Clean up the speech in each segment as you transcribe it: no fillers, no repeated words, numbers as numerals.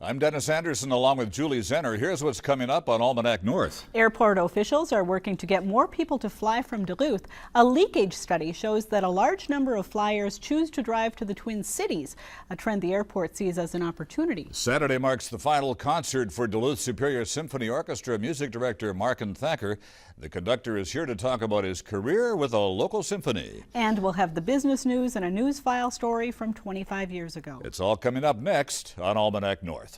I'm Dennis Anderson along with Julie Zenner. Here's what's coming up on Almanac North. Airport officials are working to get more people to fly from Duluth. A leakage study shows that a large number of flyers choose to drive to the Twin Cities, a trend the airport sees as an opportunity. Saturday marks the final concert for Duluth Superior Symphony Orchestra music director Markand Thakar. The conductor is here to talk about his career with a local symphony. And we'll have the business news and a news file story from 25 years ago. It's all coming up next on Almanac North.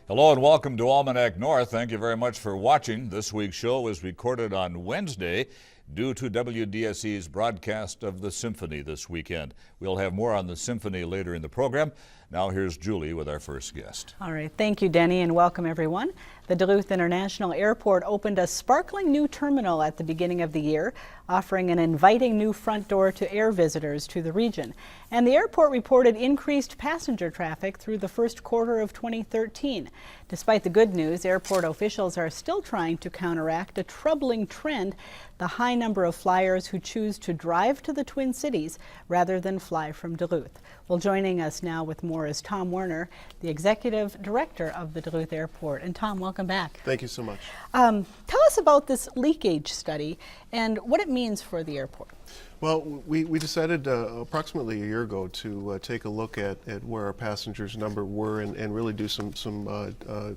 Hello and welcome to Almanac North. Thank you very much for watching. This week's show was recorded on Wednesday due to WDSE's broadcast of the symphony this weekend. We'll have more on the symphony later in the program. Now here's Julie with our first guest. All right, thank you, Denny, and welcome everyone. The Duluth International Airport opened a sparkling new terminal at the beginning of the year, offering an inviting new front door to air visitors to the region. And the airport reported increased passenger traffic through the first quarter of 2013. Despite the good news, airport officials are still trying to counteract a troubling trend: the high number of flyers who choose to drive to the Twin Cities rather than fly from Duluth. Well, joining us now with more is Tom Werner, the executive director of the Duluth Airport. And Tom, welcome back. Thank you so much. Tell us about this leakage study and what it means for the airport. Well, we decided approximately a year ago to take a look at where our passengers' number were and really do some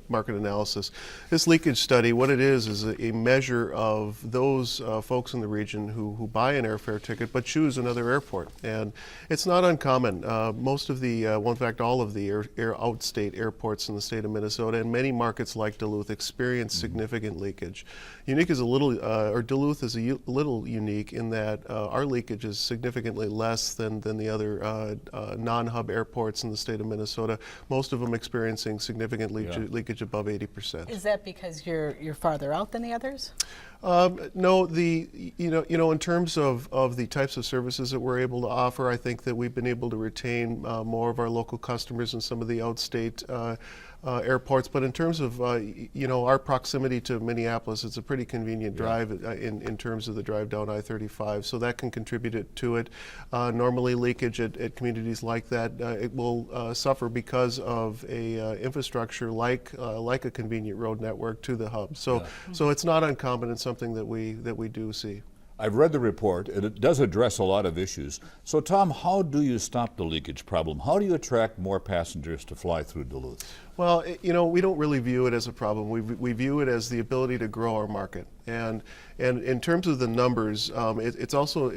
market analysis. This leakage study, what it is a measure of those folks in the region who buy an airfare ticket but choose another airport. And it's not uncommon. Most of the, well, in fact, all of the outstate airports in the state of Minnesota and many markets like Duluth experience significant leakage. Duluth is a little unique in that our leakage is significantly less than the other non-hub airports in the state of Minnesota. Most of them experiencing significant leakage above 80%. Is that because you're farther out than the others? No, in terms of the types of services that we're able to offer, I think that we've been able to retain more of our local customers in some of the outstate airports. But in terms of our proximity to Minneapolis, it's a pretty convenient drive in terms of the drive down I-35, so that can contribute to it. Normally, leakage at communities like that it will suffer because of a infrastructure like a convenient road network to the hub. So it's not uncommon. It's something that we do see. I've read the report, and it does address a lot of issues. So, Tom, how do you stop the leakage problem? How do you attract more passengers to fly through Duluth? Well, we don't really view it as a problem. We view it as the ability to grow our market. And in terms of the numbers, it's also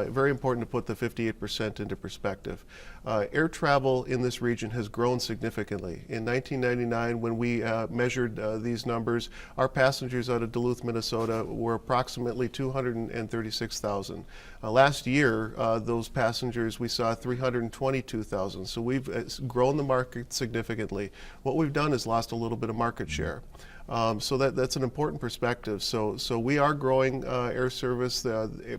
very important to put the 58% into perspective. Air travel in this region has grown significantly. In 1999, when we measured these numbers, our passengers out of Duluth, Minnesota were approximately 236,000. Last year, those passengers, we saw 322,000. So we've grown the market significantly. What we've done is lost a little bit of market share. So that's an important perspective. So we are growing air service.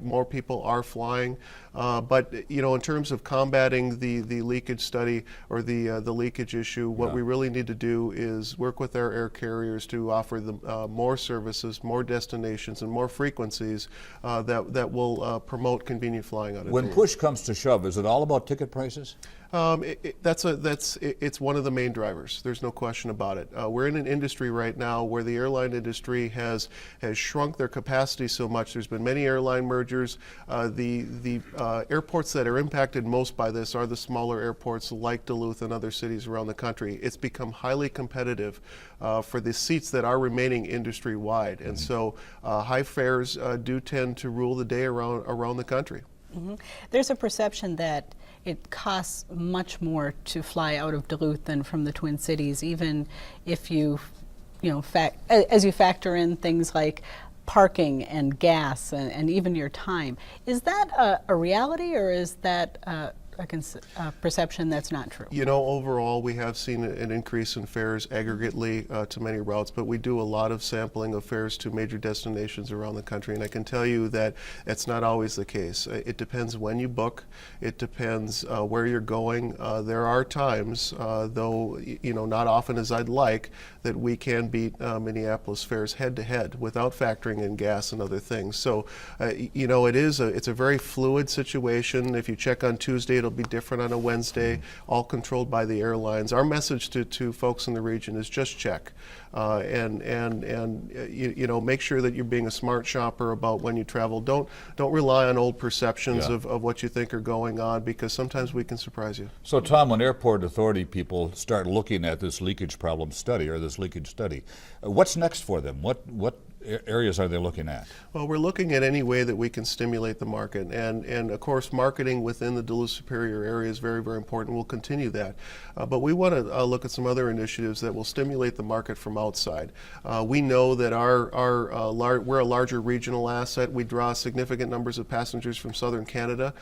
More people are flying, but in terms of combating the leakage study or the leakage issue, what we really need to do is work with our air carriers to offer them more services, more destinations, and more frequencies that will promote convenient flying out of When Duluth. push comes to shove, is it all about ticket prices? It's one of the main drivers. There's no question about it. We're in an industry right now where the airline industry has shrunk their capacity so much. There's been many airline mergers. The airports that are impacted most by this are the smaller airports like Duluth and other cities around the country. It's become highly competitive for the seats that are remaining industry-wide, and so high fares do tend to rule the day around the country. There's a perception that it costs much more to fly out of Duluth than from the Twin Cities, even if you as you factor in things like parking and gas and even your time. Is that a reality, or is that a perception that's not true? Overall, we have seen an increase in fares aggregately to many routes, but we do a lot of sampling of fares to major destinations around the country, and I can tell you that that's not always the case. It depends when you book. It depends where you're going. There are times, though not often as I'd like, that we can beat Minneapolis fares head-to-head without factoring in gas and other things. So, it's a very fluid situation. If you check on Tuesday, it'll be different on a Wednesday, all controlled by the airlines. Our message to folks in the region is just check and make sure that you're being a smart shopper about when you travel. Don't rely on old perceptions of what you think are going on, because sometimes we can surprise you. So Tom, when airport authority people start looking at this leakage problem study or this leakage study, what's next for them? What areas are they looking at? Well, we're looking at any way that we can stimulate the market, and of course marketing within the Duluth Superior area is very, very important. We'll continue that, but we want to look at some other initiatives that will stimulate the market from outside. We know that we're a larger regional asset. We draw significant numbers of passengers from southern Canada,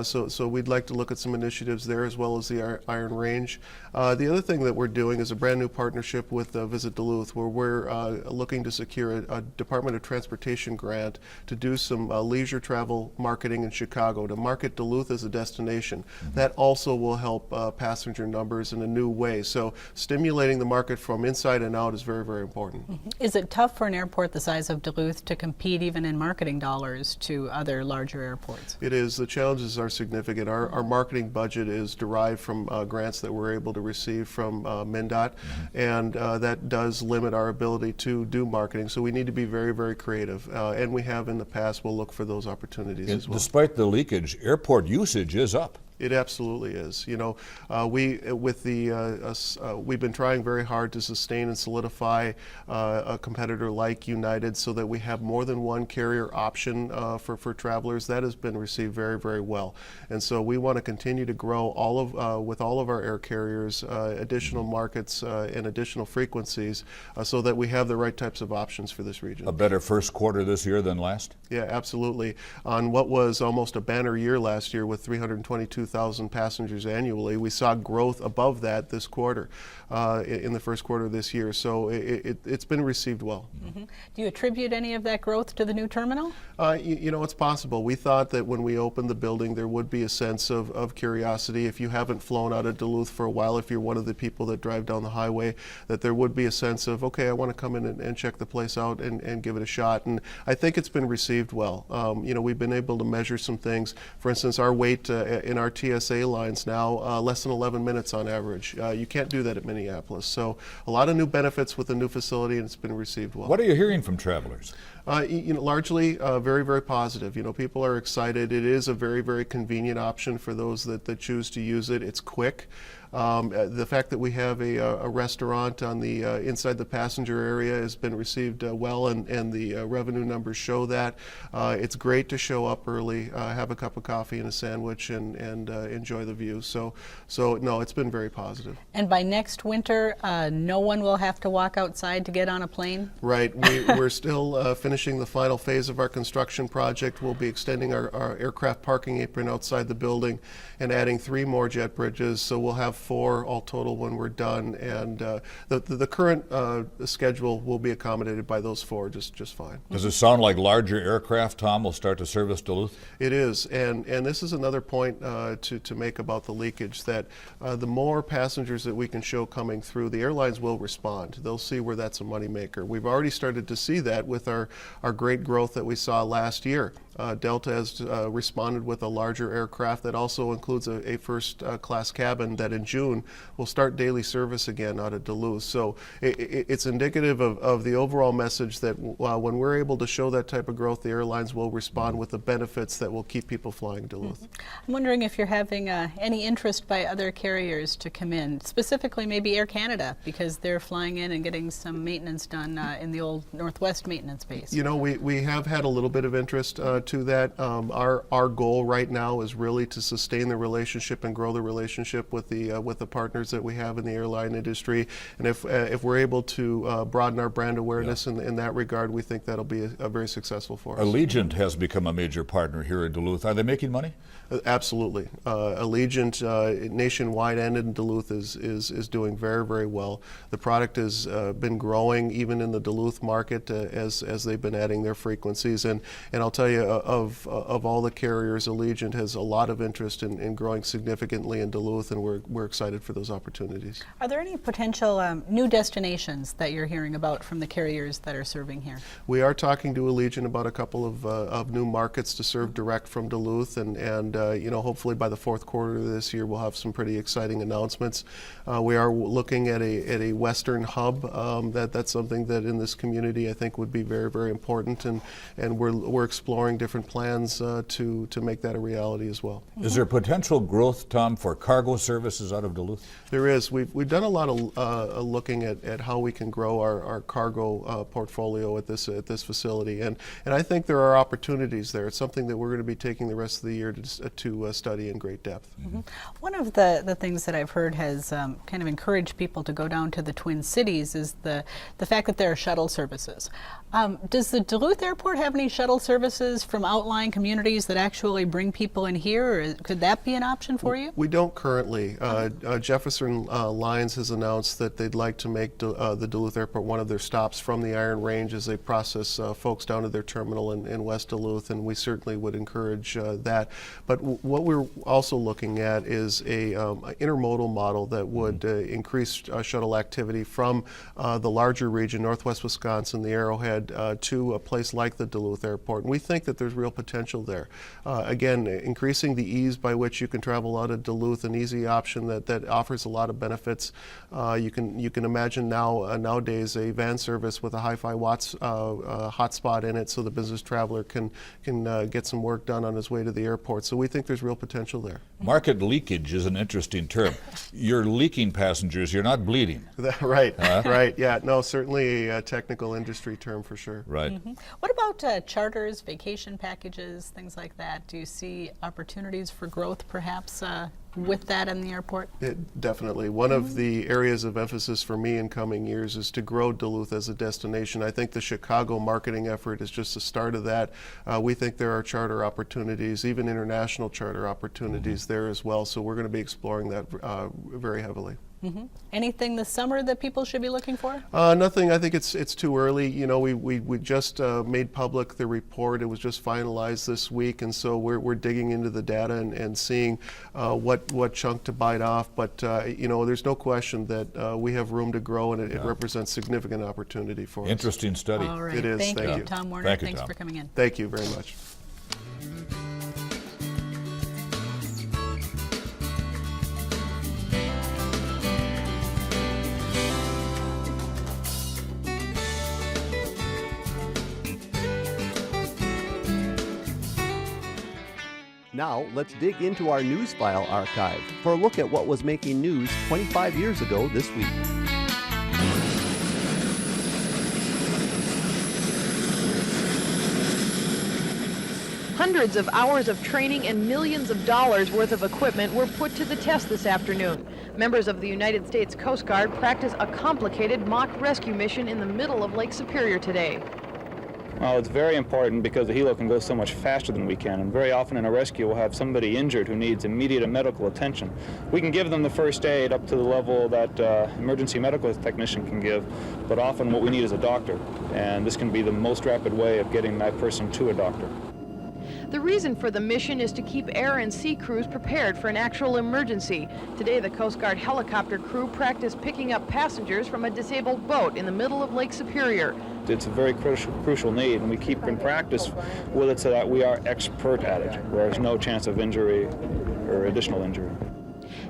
so we'd like to look at some initiatives there, as well as the Iron Range. The other thing that we're doing is a brand new partnership with Visit Duluth, where we're looking to secure a Department of Transportation grant to do some leisure travel marketing in Chicago, to market Duluth as a destination. That also will help passenger numbers in a new way. So stimulating the market from inside and out is very, very important. Is it tough for an airport the size of Duluth to compete even in marketing dollars to other larger airports? It is. The challenges are significant. Our marketing budget is derived from grants that we're able to receive from MnDOT, and that does limit our ability to do marketing. So we need to be very, very creative, and we have in the past. We'll look for those opportunities as well. Despite the leakage, airport usage is up. It absolutely is. We've been trying very hard to sustain and solidify a competitor like United, so that we have more than one carrier option for travelers. That has been received very, very well, and so we want to continue to grow with all of our air carriers, additional markets and additional frequencies, so that we have the right types of options for this region. A better first quarter this year than last? Yeah, absolutely. On what was almost a banner year last year with 322,000 passengers annually, we saw growth above that this quarter, in the first quarter of this year. So it's been received well. Do you attribute any of that growth to the new terminal? It's possible. We thought that when we opened the building, there would be a sense of curiosity. If you haven't flown out of Duluth for a while, if you're one of the people that drive down the highway, that there would be a sense of, okay, I want to come in and check the place out and give it a shot. And I think it's been received well. We've been able to measure some things. For instance, our wait in our TSA lines now, less than 11 minutes on average. You can't do that at Minneapolis. So a lot of new benefits with the new facility, and it's been received well. What are you hearing from travelers? Largely very, very positive. People are excited. It is a very, very convenient option for those that choose to use it. It's quick. The fact that we have a restaurant on the inside the passenger area has been received well, and the revenue numbers show that. It's great to show up early, have a cup of coffee and a sandwich, and enjoy the view. So no, it's been very positive. And by next winter, no one will have to walk outside to get on a plane? Right. We're still finishing the final phase of our construction project. We'll be extending our aircraft parking apron outside the building and adding 3 more jet bridges. So we'll have 4 all total when we're done, and the current schedule will be accommodated by those 4 just fine. Does it sound like larger aircraft, Tom, will start to service Duluth? It is, and this is another point to make about the leakage, that the more passengers that we can show coming through, the airlines will respond. They'll see where that's a moneymaker. We've already started to see that with our great growth that we saw last year. Delta has responded with a larger aircraft that also includes a first class cabin that in June will start daily service again out of Duluth. So it's indicative of the overall message that when we're able to show that type of growth, the airlines will respond with the benefits that will keep people flying Duluth. I'm wondering if you're having any interest by other carriers to come in, specifically maybe Air Canada, because they're flying in and getting some maintenance done in the old Northwest maintenance base. We have had a little bit of interest to that. Our goal right now is really to sustain the relationship and grow the relationship with the partners that we have in the airline industry. And if we're able to broaden our brand awareness in that regard, we think that'll be a very successful for us. Allegiant has become a major partner here in Duluth. Are they making money? Absolutely. Allegiant nationwide and in Duluth is doing very, very well. The product has been growing even in the Duluth market as they've been adding their frequencies. And I'll tell you, of all the carriers, Allegiant has a lot of interest in growing significantly in Duluth, and we're excited for those opportunities. Are there any potential new destinations that you're hearing about from the carriers that are serving here? We are talking to Allegiant about a couple of new markets to serve direct from Duluth, and hopefully by the fourth quarter of this year we'll have some pretty exciting announcements. We are looking at a Western hub. That's something that in this community I think would be very, very important, and we're exploring different plans to make that a reality as well. Is there potential growth, Tom, for cargo services out of Duluth? There is. We've done a lot of looking at how we can grow our cargo portfolio at this facility, and I think there are opportunities there. It's something that we're going to be taking the rest of the year to study in great depth. Mm-hmm. One of the things that I've heard has kind of encouraged people to go down to the Twin Cities is the fact that there are shuttle services. Does the Duluth Airport have any shuttle services from outlying communities that actually bring people in here, or could that be an option for you? We don't currently. Jefferson Lines has announced that they'd like to make the Duluth Airport one of their stops from the Iron Range as they process folks down to their terminal in West Duluth, and we certainly would encourage that. But what we're also looking at is a intermodal model that would increase shuttle activity from the larger region, Northwest Wisconsin, the Arrowhead, to a place like the Duluth Airport. And we think that there's real potential there. Again, increasing the ease by which you can travel out of Duluth, an easy option that offers a lot of benefits. You can imagine nowadays a van service with a hi-fi watts hotspot in it, so the business traveler can get some work done on his way to the airport. So we think there's real potential there. Market leakage is an interesting term. You're leaking passengers, you're not bleeding. Right, right. Yeah, no, certainly a technical industry term for sure. Right. Mm-hmm. What about charters, vacation packages, things like that? Do you see opportunities for growth perhaps with that in the airport? Definitely. One of the areas of emphasis for me in coming years is to grow Duluth as a destination. I think the Chicago marketing effort is just the start of that. We think there are charter opportunities, even international charter opportunities there as well. So we're going to be exploring that very heavily. Mm-hmm. Anything this summer that people should be looking for? Nothing. I think it's too early. You know, we just made public the report. It was just finalized this week, and so we're digging into the data and seeing what chunk to bite off. But there's no question that we have room to grow, and it represents significant opportunity for us. Interesting study. All right. It is. Thank you, you. Tom Werner. Thank you, Thanks Tom. for coming in. Thank you very much. Now, let's dig into our news file archive for a look at what was making news 25 years ago this week. Hundreds of hours of training and millions of dollars worth of equipment were put to the test this afternoon. Members of the United States Coast Guard practiced a complicated mock rescue mission in the middle of Lake Superior today. Well, it's very important because the helo can go so much faster than we can, and very often in a rescue we'll have somebody injured who needs immediate medical attention. We can give them the first aid up to the level that emergency medical technician can give, but often what we need is a doctor, and this can be the most rapid way of getting that person to a doctor. The reason for the mission is to keep air and sea crews prepared for an actual emergency. Today, the Coast Guard helicopter crew practiced picking up passengers from a disabled boat in the middle of Lake Superior. It's a very crucial need, and we keep in practice with it so that we are expert at it, where there's no chance of injury or additional injury.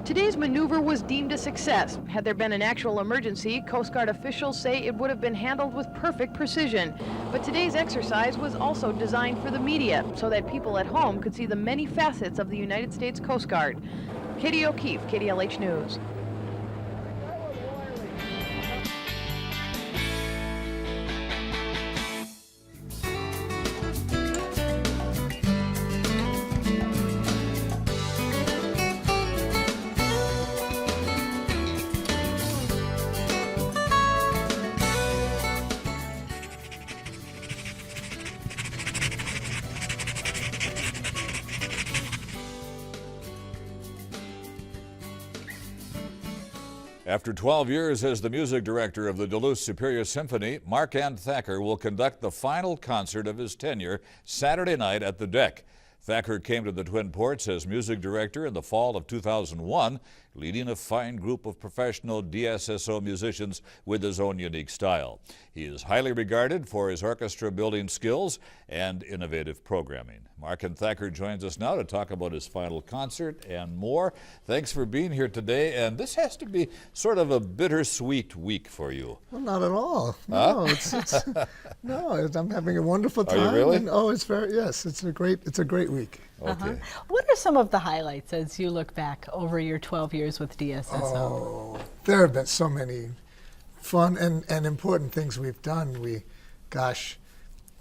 Today's maneuver was deemed a success. Had there been an actual emergency, Coast Guard officials say it would have been handled with perfect precision. But today's exercise was also designed for the media, so that people at home could see the many facets of the United States Coast Guard. Katie O'Keefe, KDLH News. After 12 years as the music director of the Duluth Superior Symphony, Markand Thakar will conduct the final concert of his tenure Saturday night at the Deck. Thakar came to the Twin Ports as music director in the fall of 2001, leading a fine group of professional DSSO musicians with his own unique style. He is highly regarded for his orchestra building skills and innovative programming. Markand Thakar joins us now to talk about his final concert and more. Thanks for being here today, and this has to be sort of a bittersweet week for you. Well, not at all. No, I'm having a wonderful time. Are you really? And, it's a great week. Okay. What are some of the highlights as you look back over your 12 years with DSSO? Oh, there have been so many fun and important things we've done. We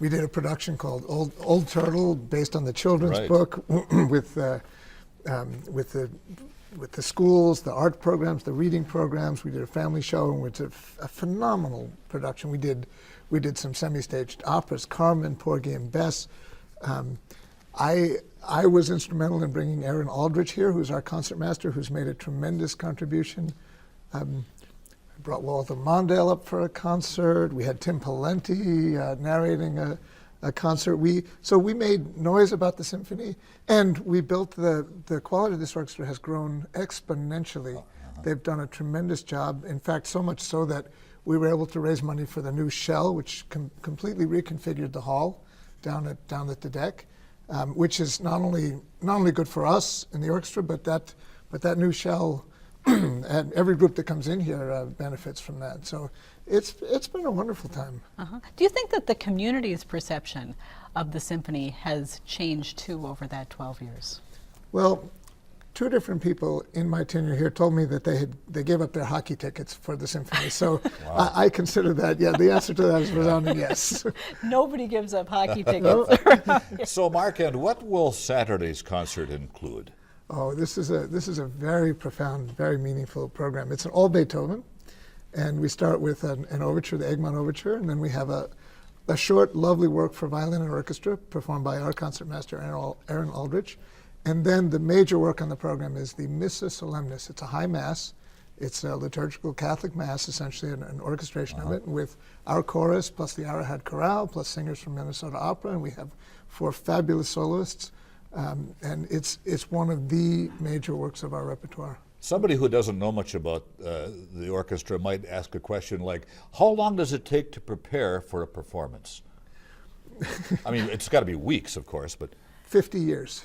did a production called Old Turtle, based on the children's book, with the schools, the art programs, the reading programs. We did a family show, and it's a phenomenal production. We did some semi-staged operas, Carmen, Porgy and Bess. I was instrumental in bringing Aaron Aldrich here, who's our concertmaster, who's made a tremendous contribution. I brought Walter Mondale up for a concert. We had Tim Pawlenty narrating a concert. So we made noise about the symphony, and we built the quality of this orchestra has grown exponentially. They've done a tremendous job. In fact, so much so that we were able to raise money for the new shell, which completely reconfigured the hall down at the Deck. Which is not only good for us in the orchestra, but that new shell, and every group that comes in here benefits from that. So it's been a wonderful time. Do you think that the community's perception of the symphony has changed too over that 12 years? Well, two different people in my tenure here told me that they gave up their hockey tickets for the symphony. So wow. I consider that, the answer to that is resounding yes. Nobody gives up hockey tickets. So, Markand, what will Saturday's concert include? Oh, this is a very profound, very meaningful program. It's an all Beethoven, and we start with an overture, the Egmont Overture, and then we have a short, lovely work for violin and orchestra performed by our concertmaster, Aaron Aldrich. And then the major work on the program is the Missa Solemnis. It's a high mass. It's a liturgical Catholic mass, essentially, an orchestration of it, with our chorus, plus the Arahad Chorale, plus singers from Minnesota Opera, and we have 4 fabulous soloists. And it's one of the major works of our repertoire. Somebody who doesn't know much about the orchestra might ask a question like, how long does it take to prepare for a performance? I mean, it's got to be weeks, of course, but... 50 years.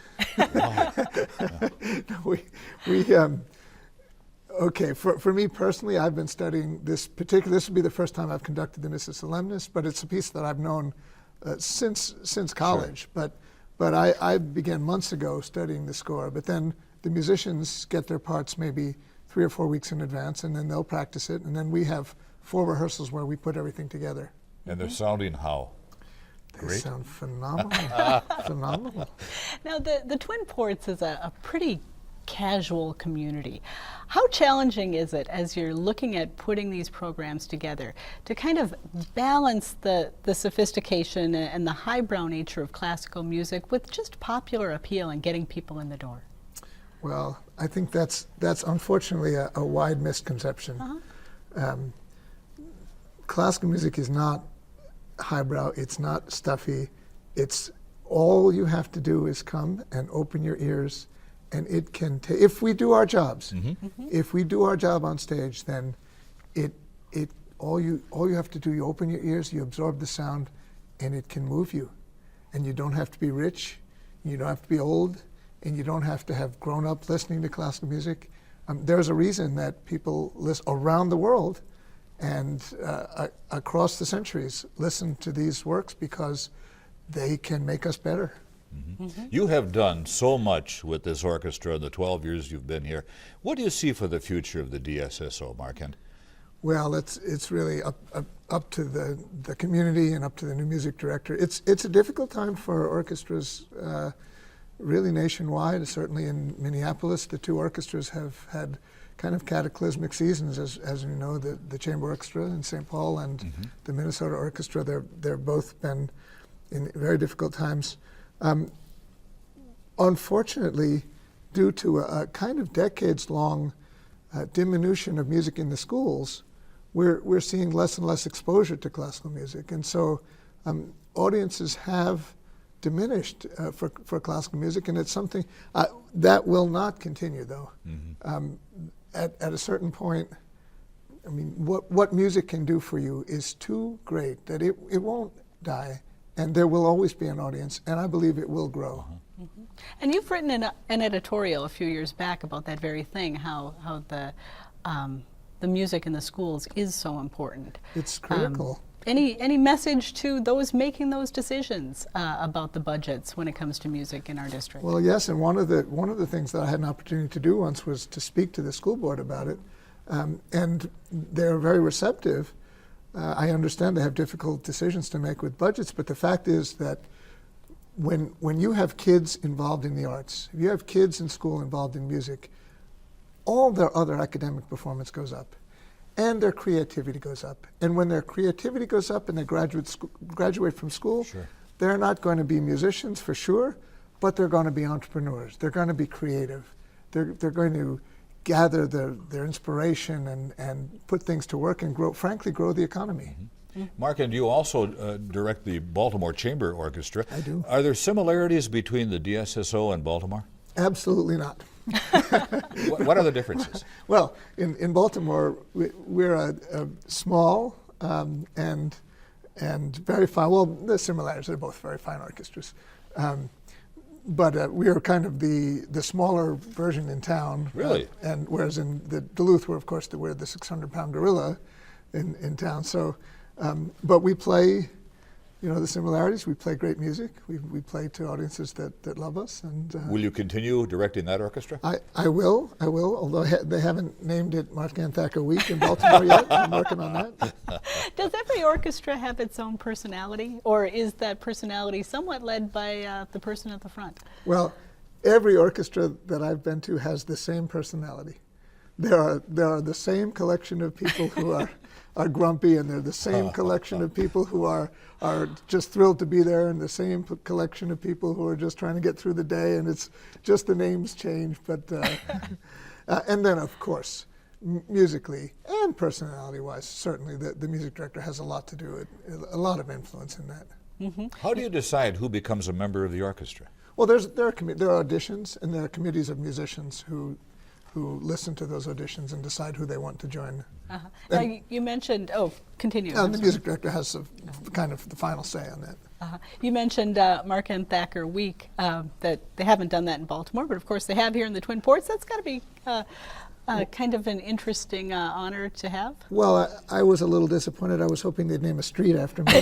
Okay, for me personally, I've been studying this will be the first time I've conducted the Missa Solemnis, but it's a piece that I've known since college. Sure. But I began months ago studying the score, but then the musicians get their parts maybe 3 or 4 weeks in advance, and then they'll practice it, and then we have 4 rehearsals where we put everything together. And they're sounding how? They Great. sound phenomenal. Phenomenal. Now, the Twin Ports is a pretty casual community. How challenging is it, as you're looking at putting these programs together, to kind of balance the sophistication and the highbrow nature of classical music with just popular appeal and getting people in the door? Well, I think that's unfortunately a wide misconception. Classical music is not highbrow, it's not stuffy. It's all you have to do is come and open your ears, and it can if we do our jobs, if we do our job on stage, then all you have to do, you open your ears, you absorb the sound, and it can move you. And you don't have to be rich, you don't have to be old, and you don't have to have grown up listening to classical music. There's a reason that people around the world and across the centuries listen to these works, because they can make us better. You have done so much with this orchestra in the 12 years you've been here. What do you see for the future of the DSSO, Markand? Well, it's really up to the community and up to the new music director. It's a difficult time for orchestras, really nationwide. Certainly in Minneapolis, the 2 orchestras have had kind of cataclysmic seasons, as you know, the Chamber Orchestra in St. Paul and the Minnesota Orchestra. They've both been in very difficult times. Unfortunately, due to a kind of decades-long diminution of music in the schools, we're seeing less and less exposure to classical music. And so audiences have diminished for classical music, and it's something that will not continue, though. At a certain point, I mean, what music can do for you is too great that it won't die, and there will always be an audience, and I believe it will grow. And you've written an editorial a few years back about that very thing, how the music in the schools is so important. It's critical. Any message to those making those decisions about the budgets when it comes to music in our district? Well, yes, and one of the things that I had an opportunity to do once was to speak to the school board about it, and they're very receptive. I understand they have difficult decisions to make with budgets, but the fact is that when you have kids involved in the arts, if you have kids in school involved in music, all their other academic performance goes up, and their creativity goes up. And when their creativity goes up and they graduate from school, they're not going to be musicians for sure, but they're going to be entrepreneurs. They're going to be creative. They're going to gather their inspiration and put things to work and frankly grow the economy. Markand, you also direct the Baltimore Chamber Orchestra. I do. Are there similarities between the DSSO and Baltimore? Absolutely not. What are the differences? Well, in Baltimore, we're a small and very fine. Well, the similarities are both very fine orchestras, but we are kind of the smaller version in town. Really? And whereas in the Duluth, we're the 600-pound gorilla in town. So, but we play. The similarities, we play great music. We play to audiences that love us. And will you continue directing that orchestra? I will, although they haven't named it Markand Thakar Week in Baltimore yet. I'm working on that. Does every orchestra have its own personality, or is that personality somewhat led by the person at the front? Well, every orchestra that I've been to has the same personality. There are the same collection of people who are grumpy, and they're the same collection of people who are just thrilled to be there, and the same collection of people who are just trying to get through the day, and it's just the names change. But and then, of course, musically and personality-wise, certainly the music director has a lot to do with a lot of influence in that. How do you decide who becomes a member of the orchestra? Well, there are auditions, and there are committees of musicians who listen to those auditions and decide who they want to join. Now, you mentioned, continue. The music director has kind of the final say on that. You mentioned Markand Thakar Week, that they haven't done that in Baltimore, but of course they have here in the Twin Ports. That's got to be kind of an interesting honor to have. Well, I was a little disappointed. I was hoping they'd name a street after me.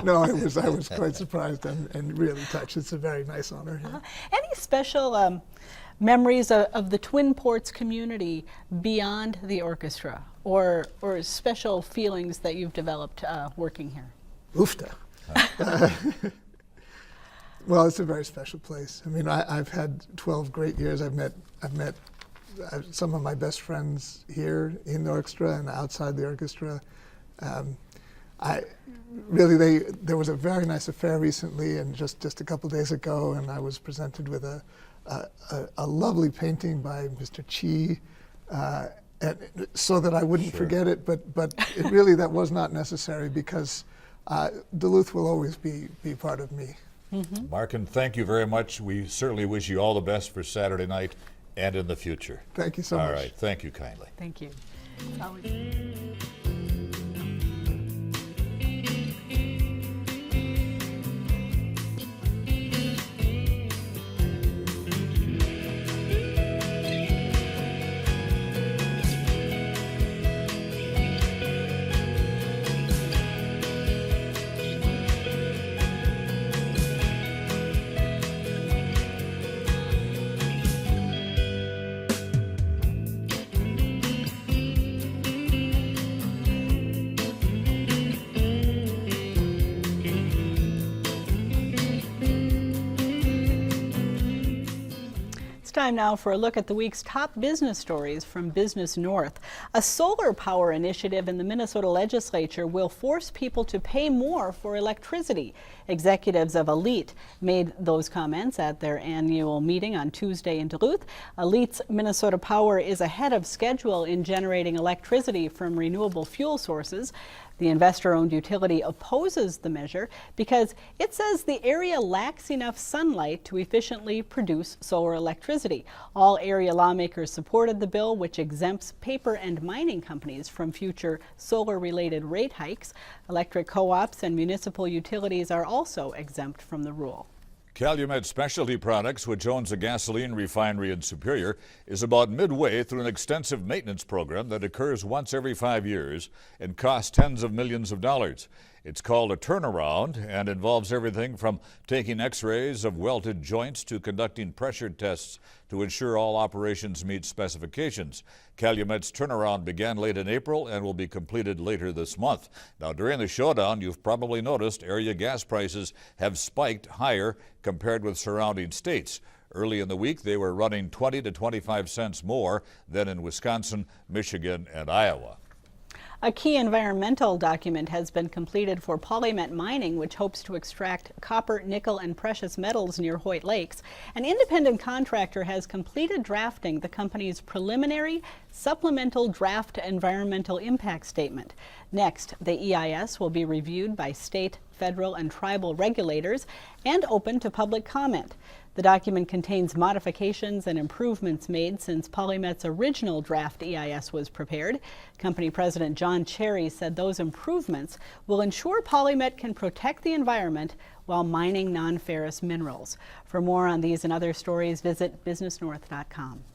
No, I was quite surprised and really touched. It's a very nice honor. Yeah. Any special memories of the Twin Ports community beyond the orchestra, or special feelings that you've developed working here? Oofta. Well, it's a very special place. I mean, I've had 12 great years. I've met some of my best friends here in the orchestra and outside the orchestra. There was a very nice affair recently, and just a couple days ago, and I was presented with a lovely painting by Mr. Chi, so that I wouldn't forget it. But it really, that was not necessary, because Duluth will always be part of me. Markand, thank you very much. We certainly wish you all the best for Saturday night and in the future. Thank you so much. All right, thank you kindly. Thank you. time now for a look at the week's top business stories from Business North. A solar power initiative in the Minnesota legislature will force people to pay more for electricity. Executives of Elite made those comments at their annual meeting on Tuesday in Duluth. Elite's Minnesota Power is ahead of schedule in generating electricity from renewable fuel sources. The investor-owned utility opposes the measure because it says the area lacks enough sunlight to efficiently produce solar electricity. All area lawmakers supported the bill, which exempts paper and mining companies from future solar-related rate hikes. Electric co-ops and municipal utilities are also exempt from the rule. Calumet Specialty Products, which owns a gasoline refinery in Superior, is about midway through an extensive maintenance program that occurs once every 5 years and costs tens of millions of dollars. It's called a turnaround and involves everything from taking x-rays of welded joints to conducting pressure tests to ensure all operations meet specifications. Calumet's turnaround began late in April and will be completed later this month. Now, during the showdown, you've probably noticed area gas prices have spiked higher compared with surrounding states. Early in the week, they were running 20 to 25 cents more than in Wisconsin, Michigan, and Iowa. A key environmental document has been completed for Polymet Mining, which hopes to extract copper, nickel, and precious metals near Hoyt Lakes. An independent contractor has completed drafting the company's preliminary supplemental draft environmental impact statement. Next, the EIS will be reviewed by state, federal, and tribal regulators and open to public comment. The document contains modifications and improvements made since Polymet's original draft EIS was prepared. Company President John Cherry said those improvements will ensure Polymet can protect the environment while mining non-ferrous minerals. For more on these and other stories, visit businessnorth.com.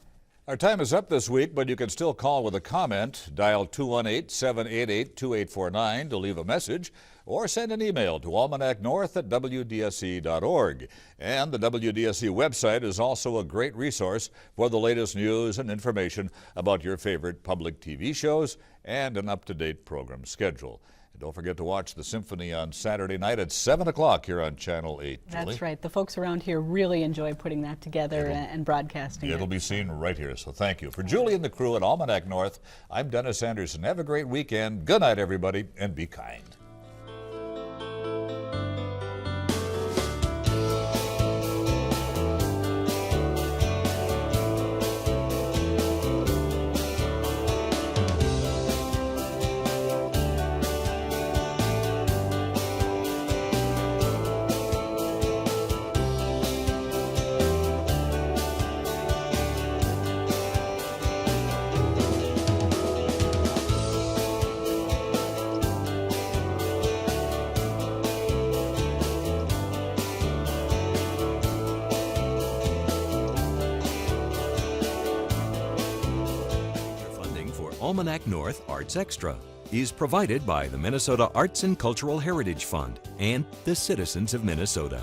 Our time is up this week, but you can still call with a comment. Dial 218-788-2849 to leave a message or send an email to almanacnorth@wdse.org. And the WDSE website is also a great resource for the latest news and information about your favorite public TV shows and an up-to-date program schedule. Don't forget to watch the symphony on Saturday night at 7 o'clock here on Channel 8. Julie? That's right. The folks around here really enjoy putting that together and broadcasting it. It'll be seen right here, so thank you. For Julie and the crew at Almanac North, I'm Dennis Anderson. Have a great weekend. Good night, everybody, and be kind. Almanac North Arts Extra is provided by the Minnesota Arts and Cultural Heritage Fund and the citizens of Minnesota.